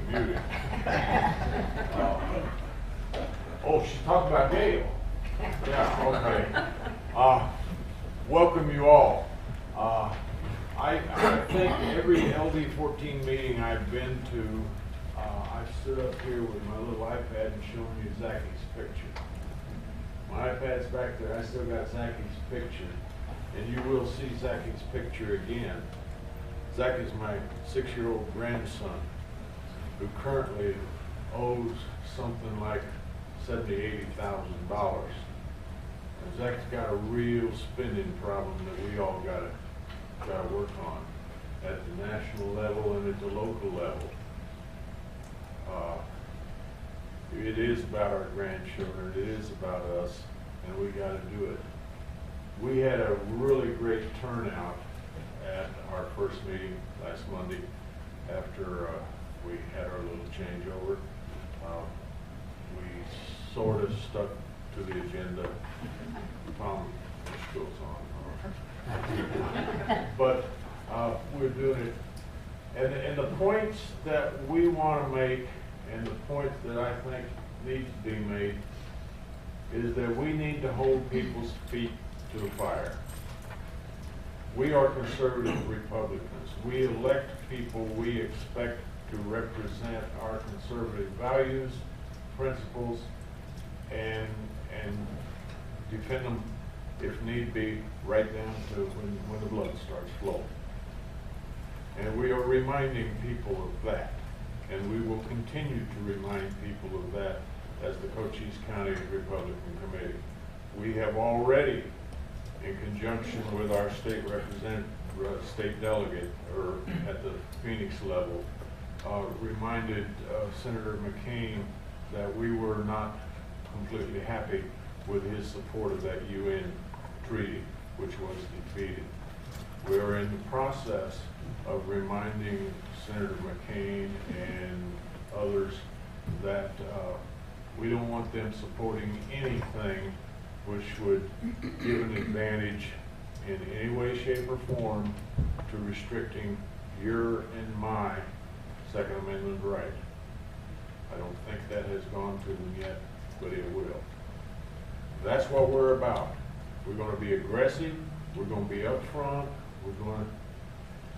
muted. Oh, she's talking about Gail. Yeah, okay. Welcome you all. I think every LD-14 meeting I've been to, I've stood up here with my little iPad and shown you Zaki's picture. My iPad's back there. I still got Zaki's picture, and you will see Zaki's picture again. Zaki is my 6-year-old grandson who currently owes something like $70,000 to $80,000. And Zaki's got a real spending problem that we all gotta work on at the national level and at the local level. It is about our grandchildren, it is about us, and we gotta do it. We had a really great turnout at our first meeting last Monday after we had our little changeover. We sort of stuck to the agenda. Tom goes on. But we're doing it. And the points that we want to make and the points that I think need to be made is that we need to hold people's feet to the fire. We are conservative Republicans. We elect people we expect to represent our conservative values, principles, and defend them, if need be, right down to when the blood starts flowing. And we are reminding people of that. And we will continue to remind people of that as the Cochise County Republican Committee. We have already, in conjunction with our state representative, state delegate, or at the Phoenix level, reminded Senator McCain that we were not completely happy with his support of that UN treaty, which was defeated. We are in the process of reminding Senator McCain and others that we don't want them supporting anything which would give an advantage in any way, shape, or form to restricting your and my Second Amendment right. I don't think that has gone to them yet, but it will. That's what we're about. We're going to be aggressive. We're going to be upfront. We're going to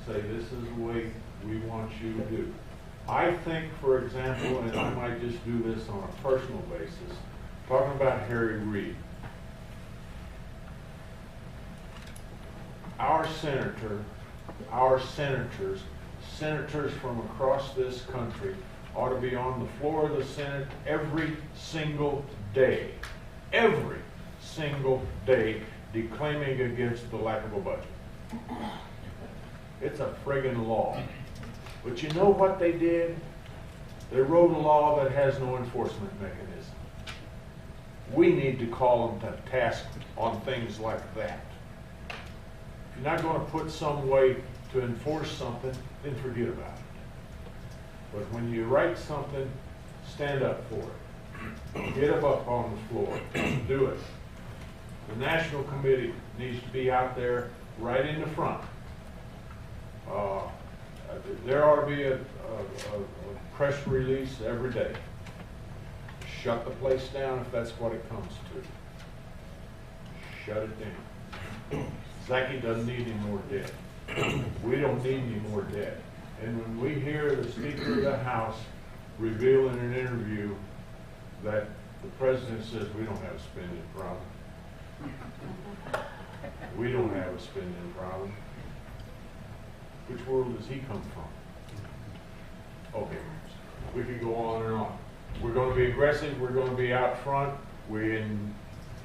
say this is the way we want you to do. I think, for example, and I might just do this on a personal basis, talking about Harry Reid. Our senators from across this country ought to be on the floor of the Senate every single day, declaiming against the lack of a budget. It's a friggin' law. But you know what they did? They wrote a law that has no enforcement mechanism. We need to call them to task on things like that. If you're not going to put some way to enforce something, then forget about it. But when you write something, stand up for it. Get them up on the floor. Do it. The National Committee needs to be out there right in the front. There ought to be a press release every day. Shut the place down if that's what it comes to. Shut it down. Zaki doesn't need any more debt. We don't need any more debt. And when we hear the Speaker of the House reveal in an interview that the President says we don't have a spending problem, we don't have a spending problem, which world does he come from? Okay, we could go on and on. We're going to be aggressive. We're going to be out front. We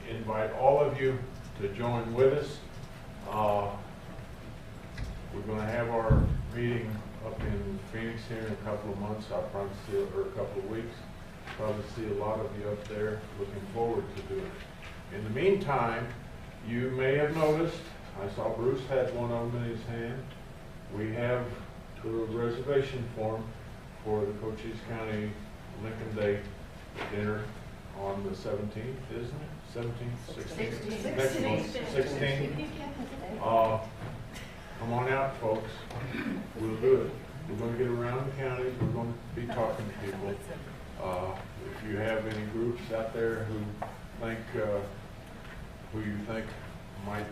invite all of you to join with us. We're going to have our meeting up in Phoenix here in a couple of months. I'll probably see it, or a couple of weeks. Probably see a lot of you up there. Looking forward to doing it. In the meantime, you may have noticed, I saw Bruce had one of them in his hand. We have the reservation form for the Cochise County Lincoln Day dinner on the 17th, isn't it? 17th? 16th? Next month, 16th. Come on out, folks. We'll do it. We're going to get around the counties. We're going to be be talking to people. If you have any groups out there who think, who you think might,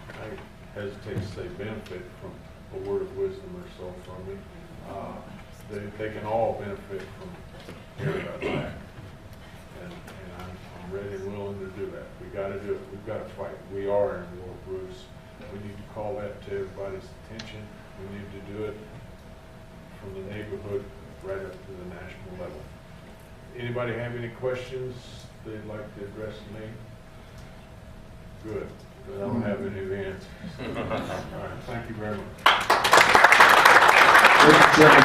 I hesitate to say benefit from a word of wisdom or so from me, they can all benefit from hearing about that. And I'm ready and willing to do that. We got to do it. We've got to fight. We are in war, Bruce. We need to call that to everybody's attention. We need to do it from the neighborhood right up to the national level. Anybody have any questions they'd like to address me? Good. But I don't have any of the answers. All right. Thank you very much. Mr. Chairman,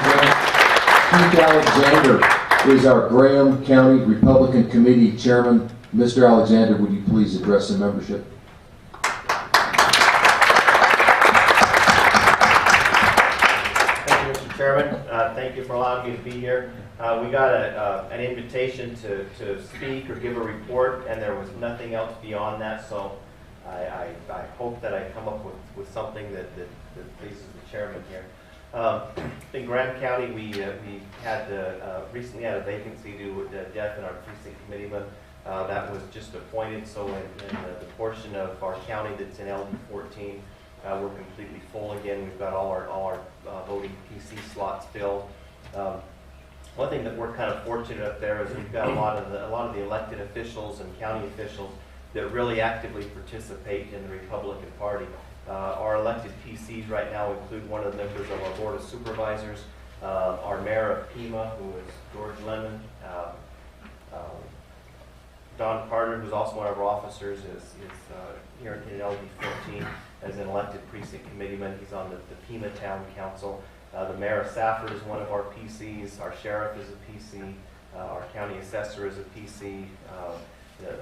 Keith Alexander is our Graham County Republican Committee Chairman. Mr. Alexander, would you please address the membership? Chairman, thank you for allowing me to be here. We got an invitation to speak or give a report, and there was nothing else beyond that, so I hope that I come up with something that pleases the chairman here. In Graham County, we had recently had a vacancy due to death in our precinct committeeman. That was just appointed, so in the portion of our county that's in LD-14, we're completely full again. We've got all our voting PC slots filled. One thing that we're kind of fortunate up there is we've got a lot of the elected officials and county officials that really actively participate in the Republican Party. Our elected PCs right now include one of the members of our Board of Supervisors, our Mayor of Pima, who is George Lemon, Don Carter, who's also one of our officers, is here in LD-14 as an elected precinct committeeman. He's on the Pima Town Council. The Mayor of Safford is one of our PCs. Our Sheriff is a PC. Our County Assessor is a PC. The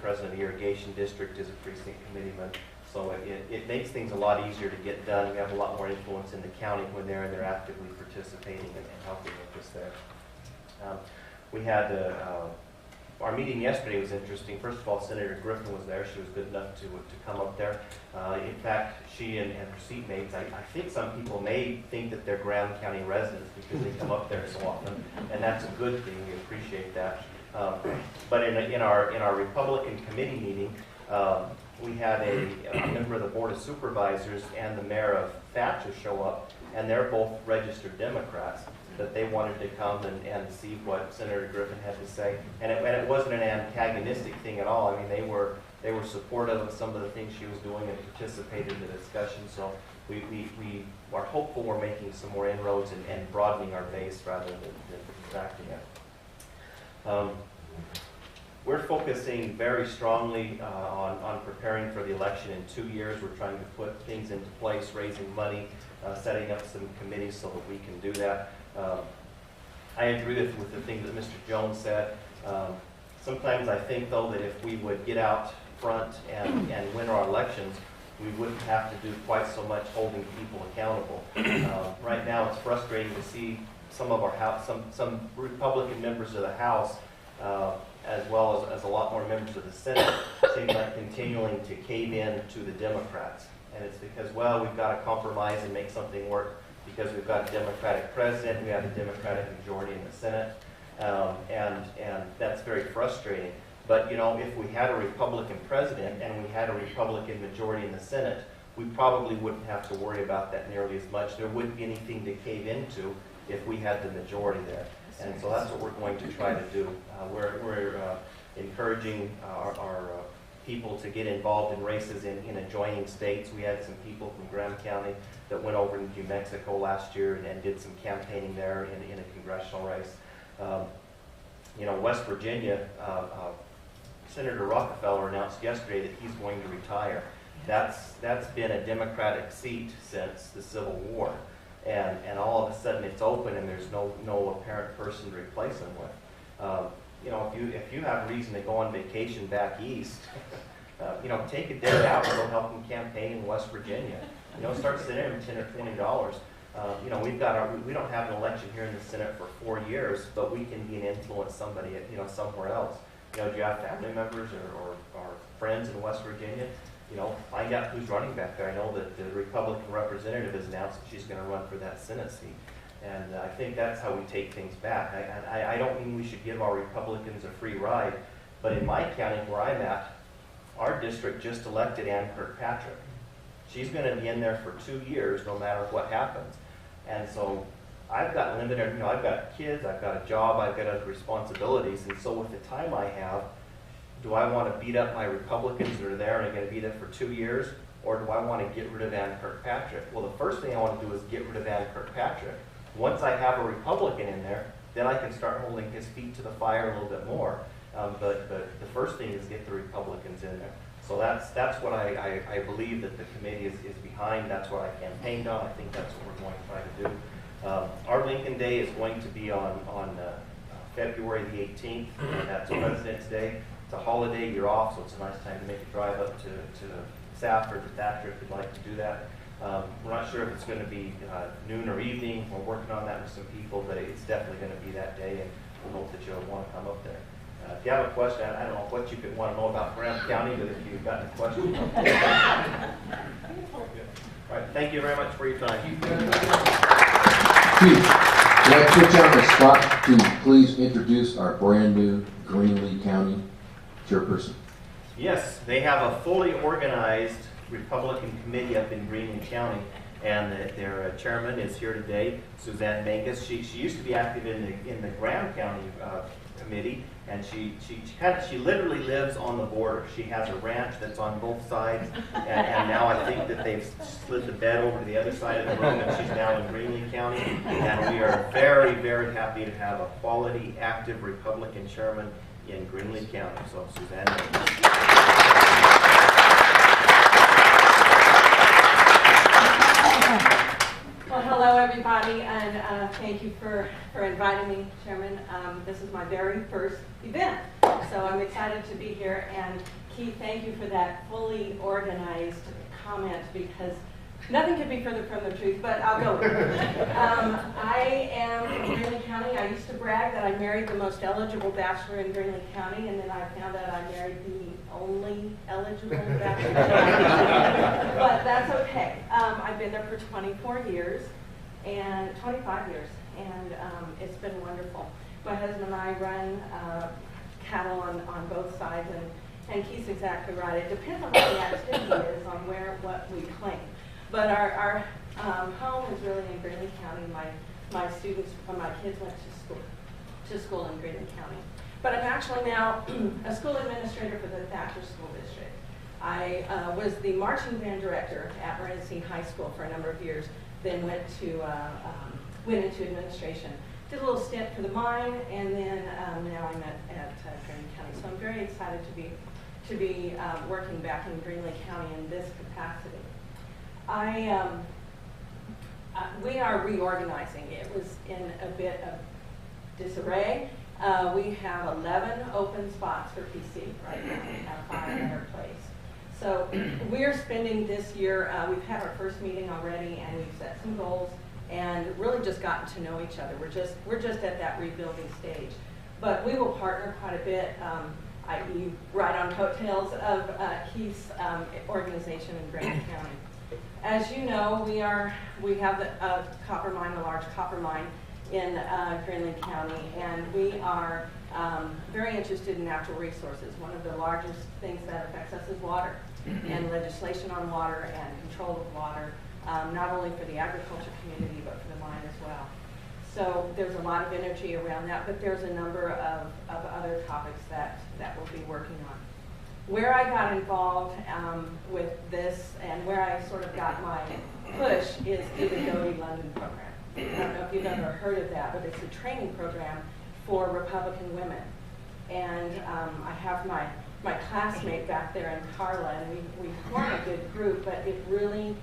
President of the Irrigation District is a precinct committeeman. So it makes things a lot easier to get done. We have a lot more influence in the county when they're actively participating and helping with us there. We had our meeting yesterday was interesting. First of all, Senator Griffin was there. She was good enough to come up there. In fact, she and her seatmates, I think some people may think that they're Graham County residents because they come up there so often, and that's a good thing. We appreciate that. But in our Republican committee meeting, we had a member of the Board of Supervisors and the Mayor of Thatcher show up, and they're both registered Democrats, that they wanted to come and see what Senator Griffin had to say. And it wasn't an antagonistic thing at all. I mean, they were supportive of some of the things she was doing and participated in the discussion. So we are hopeful we're making some more inroads and broadening our base rather than contracting it. We're focusing very strongly on preparing for the election in 2 years. We're trying to put things into place, raising money, setting up some committees so that we can do that. I agree with the thing that Mr. Jones said. Sometimes I think, though, that if we would get out front and win our elections, we wouldn't have to do quite so much holding people accountable. Right now, it's frustrating to see some of our House, some Republican members of the House, as well as a lot more members of the Senate, seem like continuing to cave in to the Democrats. And it's because, well, we've got to compromise and make something work because we've got a Democratic president, we have a Democratic majority in the Senate, and that's very frustrating. But, you know, if we had a Republican president and we had a Republican majority in the Senate, we probably wouldn't have to worry about that nearly as much. There wouldn't be anything to cave into if we had the majority there. And so that's what we're going to try to do. We're encouraging our people to get involved in races in adjoining states. We had some people from Graham County that went over to New Mexico last year and did some campaigning there in a congressional race. You know, West Virginia, Senator Rockefeller announced yesterday that he's going to retire. That's been a Democratic seat since the Civil War. And all of a sudden it's open and there's no apparent person to replace him with. You know, if you have a reason to go on vacation back east, you know, take a day out and go help them campaign in West Virginia. You know, start sending them $10 or $20. You know, we don't have an election here in the Senate for 4 years, but we can be an influence somebody, you know, somewhere else. You know, do you have family members or friends in West Virginia? You know, find out who's running back there. I know that the Republican representative has announced that she's going to run for that Senate seat. And I think that's how we take things back. I don't mean we should give our Republicans a free ride, but in my county where I'm at, our district just elected Ann Kirkpatrick. She's going to be in there for 2 years no matter what happens. And so I've got limited, I've got kids, I've got a job, I've got other responsibilities, and so with the time I have, do I want to beat up my Republicans that are there and are going to be there for 2 years, or do I want to get rid of Ann Kirkpatrick? Well, the first thing I want to do is get rid of Ann Kirkpatrick. Once I have a Republican in there, then I can start holding his feet to the fire a little bit more. But the first thing is get the Republicans in there. So that's what I believe that the committee is behind. That's what I campaigned on. I think that's what we're going to try to do. Our Lincoln Day is going to be on February the 18th. And that's President's Day. It's a holiday, you're off, so it's a nice time to make a drive up to Safford, to Thatcher, if you'd like to do that. We're not sure if it's going to be noon or evening. We're working on that with some people, but it's definitely going to be that day, and we hope that you'll want to come up there. If you have a question, I don't know what you could want to know about Graham County, but if you've got any questions. All right, thank you very much for your time. Chief, can I put you on the spot to please introduce our brand new Greenlee County chairperson? Yes, they have a fully organized Republican committee up in Greenlee County, and their chairman is here today, Suzanne Mangus. She used to be active in the Graham County committee, and she literally lives on the border. She has a ranch that's on both sides, and now I think that they've slid the bed over to the other side of the room, and she's now in Greenlee County. And we are very, very happy to have a quality, active Republican chairman in Greenlee County. So, Suzanne Mangus. Well, hello everybody, and thank you for inviting me, Chairman. This is my very first event, so I'm excited to be here. And Keith, thank you for that fully organized comment, because nothing could be further from the truth, but I'll go with it. I am in Greenlee County. I used to brag that I married the most eligible bachelor in Greenlee County, and then I found out I married the only eligible bachelor. But that's okay. I've been there for 24 years, and 25 years, and it's been wonderful. My husband and I run cattle on both sides, and Keith's exactly right. It depends on what the activity is, on what we claim. But our home is really in Greenlee County. My students, my kids went to school in Greenlee County. But I'm actually now a school administrator for the Thatcher School District. I was the marching band director at Morenci High School for a number of years, then went into administration. Did a little stint for the mine, and then now I'm at Greenlee County. So I'm very excited to be working back in Greenlee County in this capacity. We are reorganizing. It was in a bit of disarray. We have 11 open spots for PC right now. We have 5 that are placed. So we're spending this year, we've had our first meeting already, and we've set some goals and really just gotten to know each other. We're just at that rebuilding stage. But we will partner quite a bit, i.e. right on coattails of Keith's organization in Graham County. As you know, we have a copper mine, a large copper mine in Greenlee County, and we are very interested in natural resources. One of the largest things that affects us is water, and legislation on water and control of water, not only for the agriculture community, but for the mine as well. So there's a lot of energy around that, but there's a number of other topics that we'll be working on. Where I got involved with this, and where I sort of got my push, is through the Doty London program. I don't know if you've ever heard of that, but it's a training program for Republican women. And I have my classmate back there in Carla, and we form a good group, but it really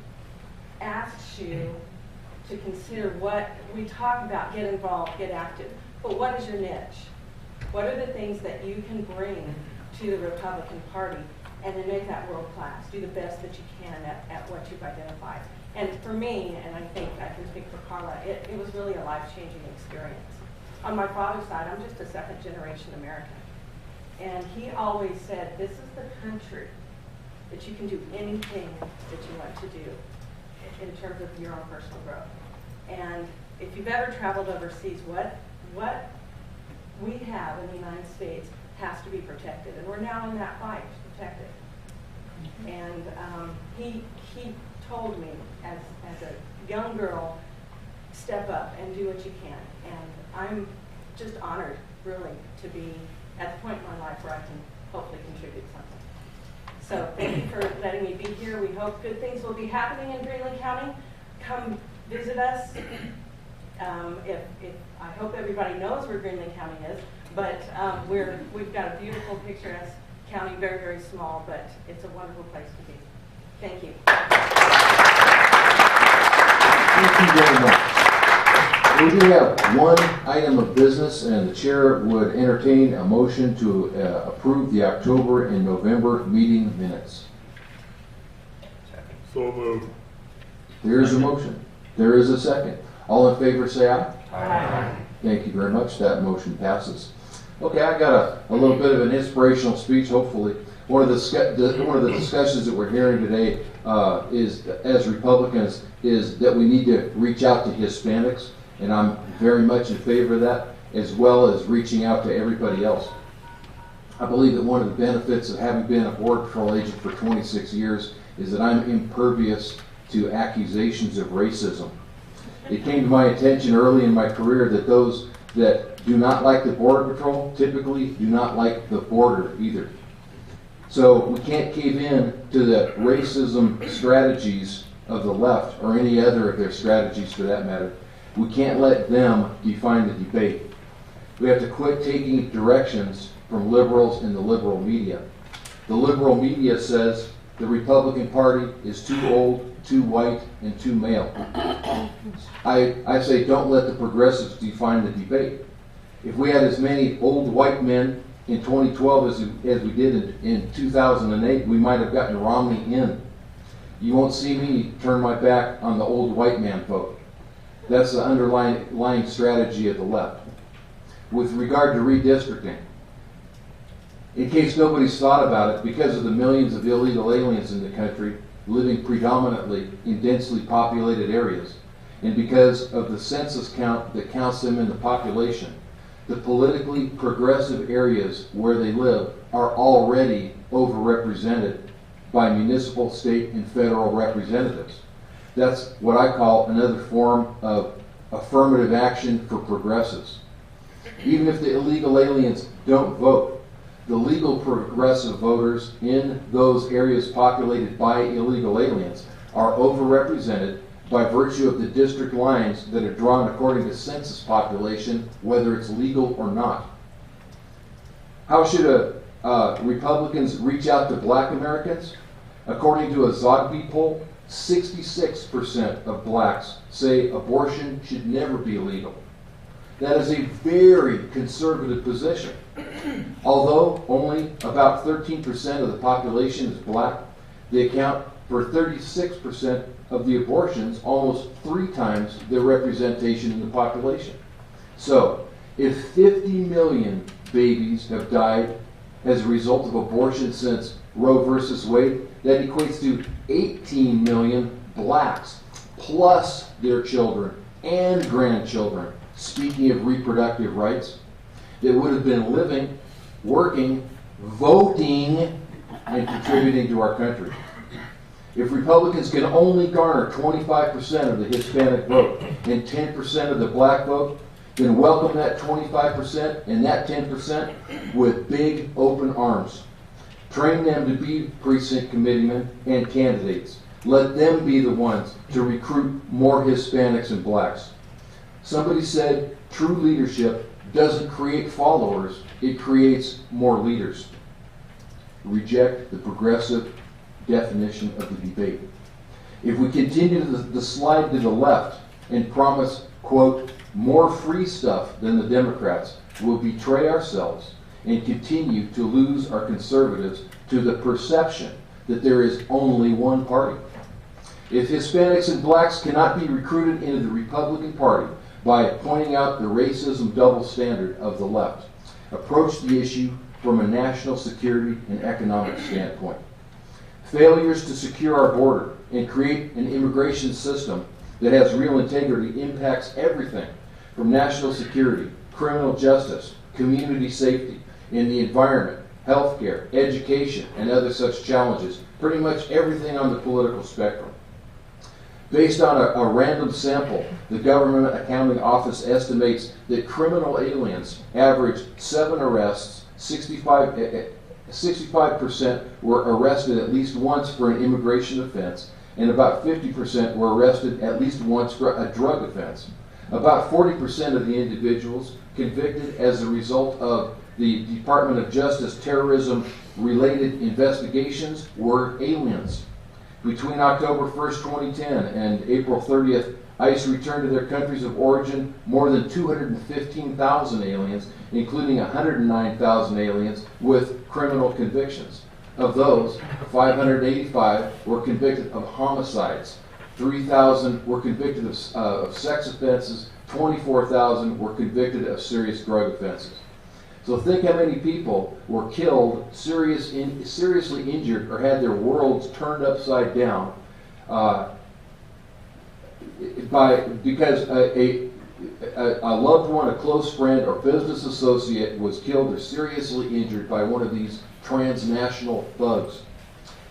asks you to consider what we talk about: get involved, get active. But what is your niche? What are the things that you can bring to the Republican Party and then make that world class? Do the best that you can at what you've identified. And for me, and I think I can speak for Carla, it was really a life-changing experience. On my father's side, I'm just a second-generation American. And he always said, this is the country that you can do anything that you want to do in terms of your own personal growth. And if you've ever traveled overseas, what we have in the United States has to be protected, and we're now in that fight to protect it. And he told me as a young girl, step up and do what you can. And I'm just honored, really, to be at the point in my life where I can hopefully contribute something. So thank you for letting me be here. We hope good things will be happening in Greenland County. Come visit us. I hope everybody knows where Greenland County is, but we've got a beautiful, picturesque county, very, very small, but it's a wonderful place to be. Thank you. Thank you very much. We do have one item of business, and the chair would entertain a motion to approve the October and November meeting minutes. So moved. There is a motion. There is a second. All in favor say aye. Aye. Thank you very much. That motion passes. Okay, I got a little bit of an inspirational speech, hopefully. One of the discussions that we're hearing today is, as Republicans, is that we need to reach out to Hispanics, and I'm very much in favor of that, as well as reaching out to everybody else. I believe that one of the benefits of having been a Border Patrol agent for 26 years is that I'm impervious to accusations of racism. It came to my attention early in my career that those that do not like the Border Patrol typically do not like the border either. So we can't cave in to the racism strategies of the left, or any other of their strategies for that matter. We can't let them define the debate. We have to quit taking directions from liberals in the liberal media. The liberal media says the Republican Party is too old, too white, and too male. I say don't let the progressives define the debate. If we had as many old white men in 2012 as we did in 2008, we might have gotten Romney in. You won't see me turn my back on the old white man vote. That's the underlying strategy of the left. With regard to redistricting, in case nobody's thought about it, because of the millions of illegal aliens in the country living predominantly in densely populated areas, and because of the census count that counts them in the population, the politically progressive areas where they live are already overrepresented by municipal, state, and federal representatives. That's what I call another form of affirmative action for progressives. Even if the illegal aliens don't vote, the legal progressive voters in those areas populated by illegal aliens are overrepresented by virtue of the district lines that are drawn according to census population, whether it's legal or not. How should Republicans reach out to black Americans? According to a Zogby poll, 66% of blacks say abortion should never be legal. That is a very conservative position. Although only about 13% of the population is black, they account for 36% of the abortions, almost 3 times their representation in the population. So, if 50 million babies have died as a result of abortion since Roe versus Wade, that equates to 18 million blacks, plus their children and grandchildren, speaking of reproductive rights, that would have been living, working, voting, and contributing to our country. If Republicans can only garner 25% of the Hispanic vote and 10% of the black vote, then welcome that 25% and that 10% with big open arms. Train them to be precinct committeemen and candidates. Let them be the ones to recruit more Hispanics and blacks. Somebody said true leadership doesn't create followers, it creates more leaders. Reject the progressive definition of the debate. If we continue the slide to the left and promise, quote, more free stuff than the Democrats, we'll betray ourselves and continue to lose our conservatives to the perception that there is only one party. If Hispanics and blacks cannot be recruited into the Republican Party by pointing out the racism double standard of the left, approach the issue from a national security and economic standpoint. Failures to secure our border and create an immigration system that has real integrity impacts everything from national security, criminal justice, community safety, in the environment, healthcare, education, and other such challenges. Pretty much everything on the political spectrum. Based on a random sample, the Government Accounting Office estimates that criminal aliens average 7 arrests, 65% were arrested at least once for an immigration offense, and about 50% were arrested at least once for a drug offense. About 40% of the individuals convicted as a result of the Department of Justice terrorism-related investigations were aliens. Between October 1st, 2010 and April 30th, ICE returned to their countries of origin more than 215,000 aliens, including 109,000 aliens with criminal convictions. Of those, 585 were convicted of homicides, 3,000 were convicted of sex offenses, 24,000 were convicted of serious drug offenses. So think how many people were killed, seriously injured, or had their worlds turned upside down because a loved one, a close friend, or business associate was killed or seriously injured by one of these transnational thugs.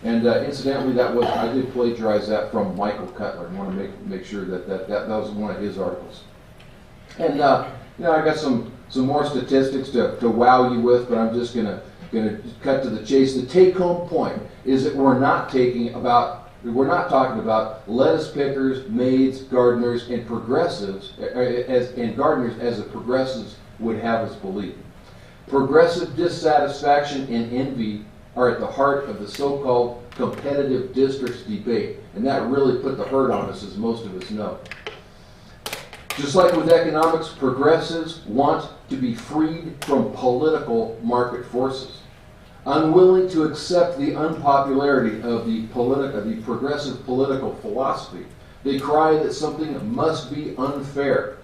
And incidentally, I did plagiarize that from Michael Cutler. I want to make sure that was one of his articles. And I got some more statistics to wow you with, but I'm just gonna cut to the chase. The take-home point is that we're not talking about lettuce pickers, maids, gardeners, and progressives as the progressives would have us believe. Progressive dissatisfaction and envy are at the heart of the so-called competitive districts debate, and that really put the hurt on us, as most of us know. Just like with economics, progressives want to be freed from political market forces. Unwilling to accept the unpopularity of the progressive political philosophy, they cry that something must be unfair.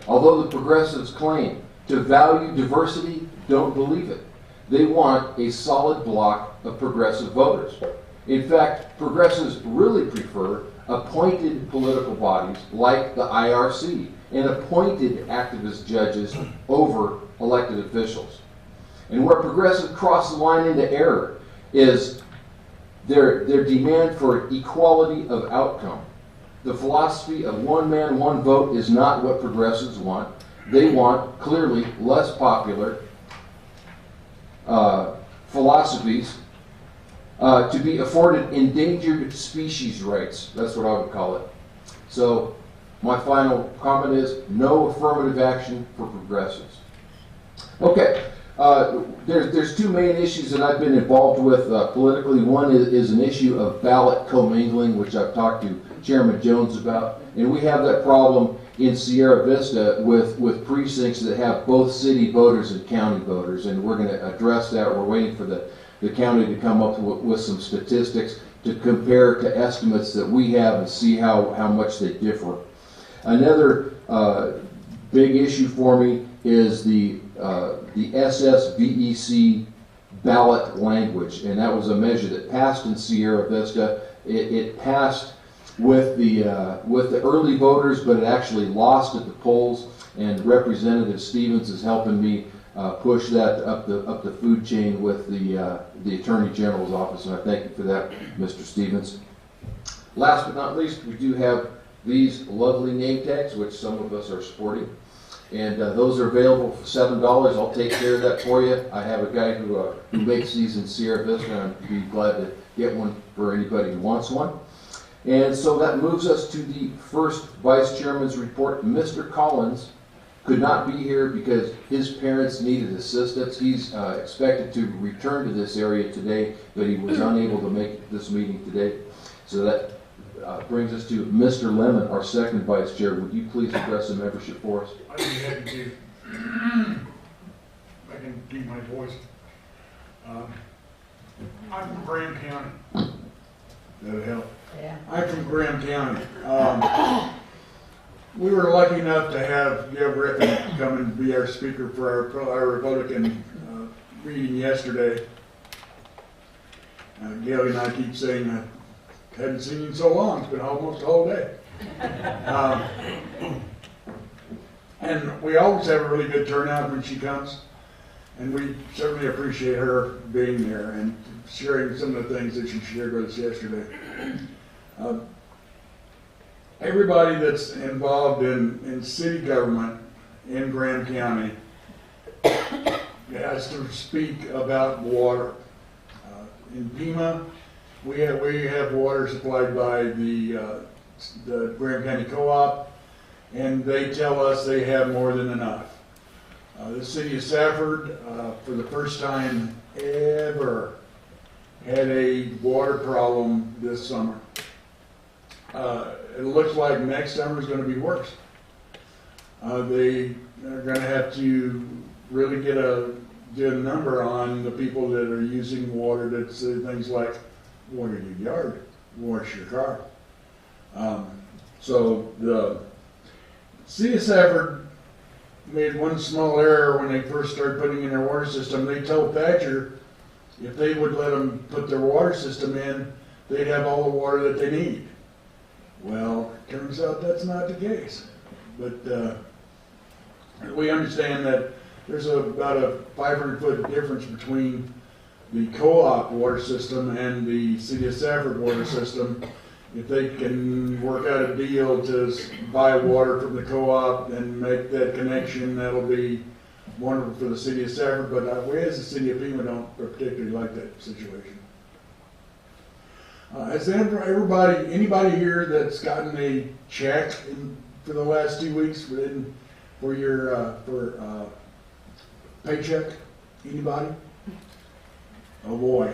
Although the progressives claim to value diversity, don't believe it. They want a solid block of progressive voters. In fact, progressives really prefer appointed political bodies like the IRC and appointed activist judges over elected officials. And where progressives cross the line into error is their demand for equality of outcome. The philosophy of one man, one vote is not what progressives want. They want clearly less popular philosophies to be afforded endangered species rights. That's what I would call it. So my final comment is no affirmative action for progressives. Okay, there's two main issues that I've been involved with politically. One is an issue of ballot commingling, which I've talked to Chairman Jones about. And we have that problem in Sierra Vista with precincts that have both city voters and county voters. And we're going to address that. We're waiting for the county to come up with some statistics to compare to estimates that we have and see how much they differ. Another big issue for me is the SSVEC ballot language, and that was a measure that passed in Sierra Vista. It passed with the early voters, but it actually lost at the polls. And Representative Stevens is helping me push that up the food chain with the Attorney General's office, and I thank you for that, Mr. Stevens. Last but not least, we do have these lovely name tags, which some of us are sporting, and those are available for $7. I'll take care of that for you. I have a guy who makes these in Sierra Vista, and I'd be glad to get one for anybody who wants one. And so that moves us to the first Vice Chairman's report. Mr. Collins could not be here because his parents needed assistance. He's expected to return to this area today, but he was unable to make this meeting today. So that brings us to Mr. Lemon, our second Vice Chair. Would you please address the membership for us? I'd be happy to. I can keep my voice. I'm from Graham County. That'll help. Yeah. I'm from Graham County. We were lucky enough to have Gail Griffin come and be our speaker for our Republican meeting yesterday. Gail and I keep saying I hadn't seen you in so long. It's been almost a whole day. Um, And we always have a really good turnout when she comes, and we certainly appreciate her being there and sharing some of the things that she shared with us yesterday. Everybody that's involved in city government in Graham County has to speak about water. In Pima, we have water supplied by the Graham County Co-op, and they tell us they have more than enough. The city of Safford, for the first time ever, had a water problem this summer. It looks like next summer is going to be worse. They are going to have to really do a number on the people that are using water that's things like water your yard, wash your car. So the City of Safford made one small error when they first started putting in their water system. They told Thatcher if they would let them put their water system in, they'd have all the water that they need. Well, turns out that's not the case. But we understand that there's about a 500-foot difference between the co-op water system and the City of Safford water system. If they can work out a deal to buy water from the co-op and make that connection, that'll be wonderful for the City of Safford, but we as the City of Pima don't particularly like that situation. Has anybody here that's gotten a check for the last 2 weeks for your paycheck? Anybody? Oh boy.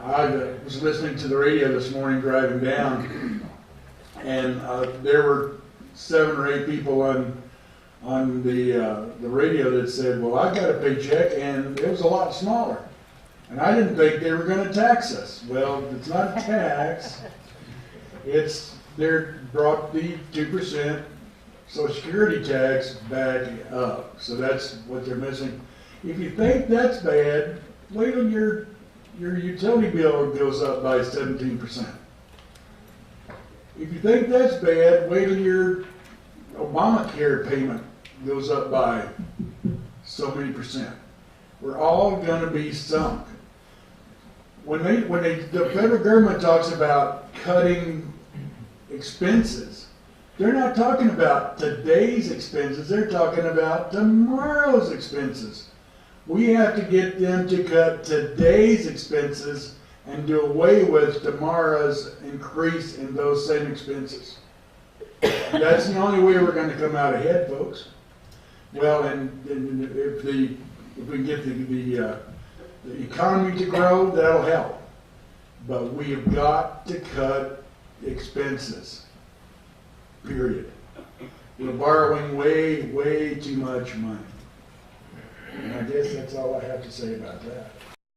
I was listening to the radio this morning driving down, and there were 7 or 8 people on the radio that said, "Well, I got a paycheck, and it was a lot smaller, and I didn't think they were going to tax us." Well, it's not a tax. They're brought the 2% Social Security tax back up, so that's what they're missing. If you think that's bad, wait till your utility bill goes up by 17%. If you think that's bad, wait till your Obamacare payment goes up by so many percent. We're all going to be sunk. When the federal government talks about cutting expenses, they're not talking about today's expenses, they're talking about tomorrow's expenses. We have to get them to cut today's expenses and do away with tomorrow's increase in those same expenses. That's the only way we're going to come out ahead, folks. Well, and if we can get the economy to grow, that'll help. But we have got to cut expenses. Period. We're borrowing way, way too much money. And I guess that's all I have to say about that.